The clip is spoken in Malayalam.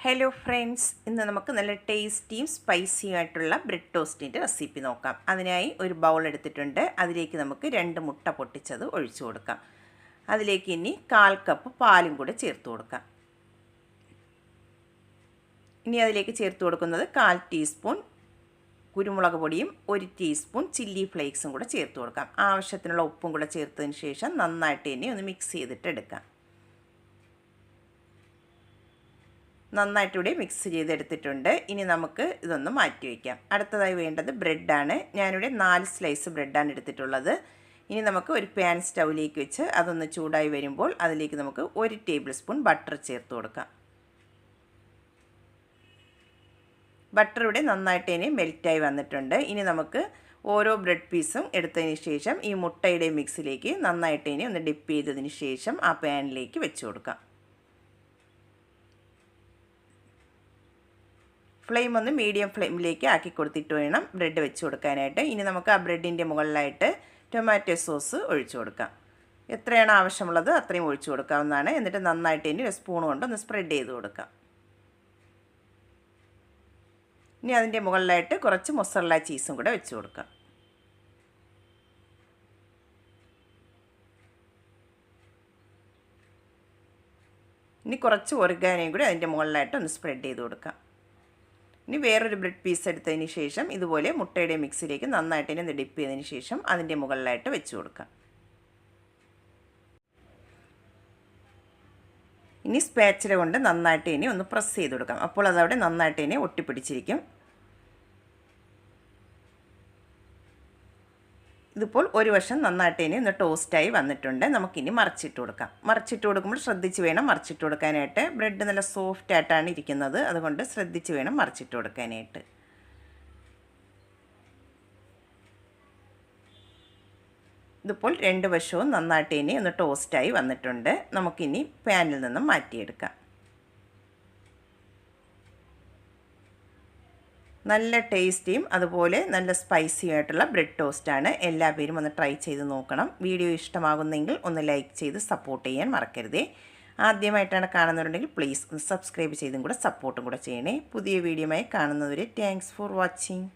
ഹലോ ഫ്രണ്ട്സ്, ഇന്ന് നമുക്ക് നല്ല ടേസ്റ്റിയും സ്പൈസി ആയിട്ടുള്ള ബ്രെഡ് ടോസ്റ്റിൻ്റെ റെസിപ്പി നോക്കാം. അതിനായി ഒരു ബൗൾ എടുത്തിട്ടുണ്ട്. അതിലേക്ക് നമുക്ക് 2 മുട്ട പൊട്ടിച്ചത് ഒഴിച്ചു കൊടുക്കാം. അതിലേക്ക് ഇനി 1/4 കപ്പ് പാലും കൂടെ ചേർത്ത് കൊടുക്കാം. ഇനി അതിലേക്ക് ചേർത്ത് കൊടുക്കുന്നത് 1/4 ടീസ്പൂൺ കുരുമുളക് പൊടിയും 1 ടീസ്പൂൺ ചില്ലി ഫ്ലേക്സും കൂടെ ചേർത്ത് കൊടുക്കാം. ആവശ്യത്തിനുള്ള ഉപ്പും കൂടെ ചേർത്തതിന് ശേഷം നന്നായിട്ട് ഇനി ഒന്ന് മിക്സ് ചെയ്തിട്ട് എടുക്കാം. നന്നായിട്ടിവിടെ മിക്സ് ചെയ്തെടുത്തിട്ടുണ്ട്. ഇനി നമുക്ക് ഇതൊന്ന് മാറ്റി വയ്ക്കാം. അടുത്തതായി വേണ്ടത് ബ്രെഡാണ്. ഞാനിവിടെ 4 സ്ലൈസ് ബ്രെഡാണ് എടുത്തിട്ടുള്ളത്. ഇനി നമുക്ക് ഒരു പാൻ സ്റ്റൗവിലേക്ക് വെച്ച് അതൊന്ന് ചൂടായി വരുമ്പോൾ അതിലേക്ക് നമുക്ക് 1 ടേബിൾ സ്പൂൺ ബട്ടർ ചേർത്ത് കൊടുക്കാം. ബട്ടർ ഇവിടെ നന്നായിട്ട് ഇനി മെൽറ്റായി വന്നിട്ടുണ്ട്. ഇനി നമുക്ക് ഓരോ ബ്രെഡ് പീസും എടുത്തതിന് ശേഷം ഈ മുട്ടയുടെ മിക്സിലേക്ക് നന്നായിട്ട് ഇനി ഒന്ന് ഡിപ്പ് ചെയ്തതിന് ശേഷം ആ പാനിലേക്ക് വെച്ച് കൊടുക്കാം. ഫ്ലെയിം ഒന്ന് മീഡിയം ഫ്ലെയിമിലേക്ക് ആക്കി കൊടുത്തിട്ട് വേണം ബ്രെഡ് വെച്ച് കൊടുക്കാനായിട്ട്. ഇനി നമുക്ക് ആ ബ്രെഡിൻ്റെ മുകളിലായിട്ട് ടൊമാറ്റോ സോസ് ഒഴിച്ചു കൊടുക്കാം. എത്രയാണ് ആവശ്യമുള്ളത് അത്രയും ഒഴിച്ചു കൊടുക്കാവുന്നതാണ്. എന്നിട്ട് നന്നായിട്ട് ഇനി ഒരു സ്പൂൺ കൊണ്ടൊന്ന് സ്പ്രെഡ് ചെയ്ത് കൊടുക്കാം. ഇനി അതിൻ്റെ മുകളിലായിട്ട് കുറച്ച് മൊസറല്ല ചീസും കൂടെ വെച്ച് കൊടുക്കാം. ഇനി കുറച്ച് ഒറിഗാനോയും കൂടി അതിൻ്റെ മുകളിലായിട്ട് ഒന്ന് സ്പ്രെഡ് ചെയ്ത് കൊടുക്കാം. ഇനി വേറൊരു ബ്രെഡ് പീസ് എടുത്തതിന് ശേഷം ഇതുപോലെ മുട്ടയുടെ മിക്സിലേക്ക് നന്നായിട്ട് ഇനി ഡിപ്പ് ചെയ്തതിന് ശേഷം അതിൻ്റെ മുകളിലായിട്ട് വെച്ച് കൊടുക്കാം. ഇനി സ്പാച്ചില കൊണ്ട് നന്നായിട്ട് ഇനി ഒന്ന് പ്രസ് ചെയ്ത് കൊടുക്കാം. അപ്പോൾ അതവിടെ നന്നായിട്ട് ഇനി ഒട്ടിപ്പിടിച്ചിരിക്കും. ഇതിപ്പോൾ ഒരു വശം നന്നായിട്ട് ഇനി ഒന്ന് ടോസ്റ്റായി വന്നിട്ടുണ്ട്. നമുക്കിനി മറിച്ചിട്ട് കൊടുക്കാം. മറിച്ചിട്ട് കൊടുക്കുമ്പോൾ ശ്രദ്ധിച്ച് വേണം മറിച്ചിട്ട് കൊടുക്കാനായിട്ട്. ബ്രെഡ് നല്ല സോഫ്റ്റ് ആയിട്ടാണ് ഇരിക്കുന്നത്, അതുകൊണ്ട് ശ്രദ്ധിച്ച് വേണം മറിച്ചിട്ട് കൊടുക്കാനായിട്ട്. ഇതിപ്പോൾ 2 വശവും നന്നായിട്ട് ഇനി ഒന്ന് ടോസ്റ്റായി വന്നിട്ടുണ്ട്. നമുക്കിനി പാനിൽ നിന്നും മാറ്റിയെടുക്കാം. നല്ല ടേസ്റ്റിയും അതുപോലെ നല്ല സ്പൈസി ആയിട്ടുള്ള ബ്രെഡ് ടോസ്റ്റാണ്. എല്ലാവരും ഒന്ന് ട്രൈ ചെയ്ത് നോക്കണം. വീഡിയോ ഇഷ്ടമാകുന്നെങ്കിൽ ഒന്ന് ലൈക്ക് ചെയ്ത് സപ്പോർട്ട് ചെയ്യാൻ മറക്കരുതേ. ആദ്യമായിട്ടാണ് കാണുന്നവരുണ്ടെങ്കിൽ പ്ലീസ് ഒന്ന് സബ്സ്ക്രൈബ് ചെയ്തും കൂടെ സപ്പോർട്ടും കൂടെ ചെയ്യണേ. പുതിയ വീഡിയോയുമായി കാണുന്നവരെ താങ്ക്സ് ഫോർ വാച്ചിങ്.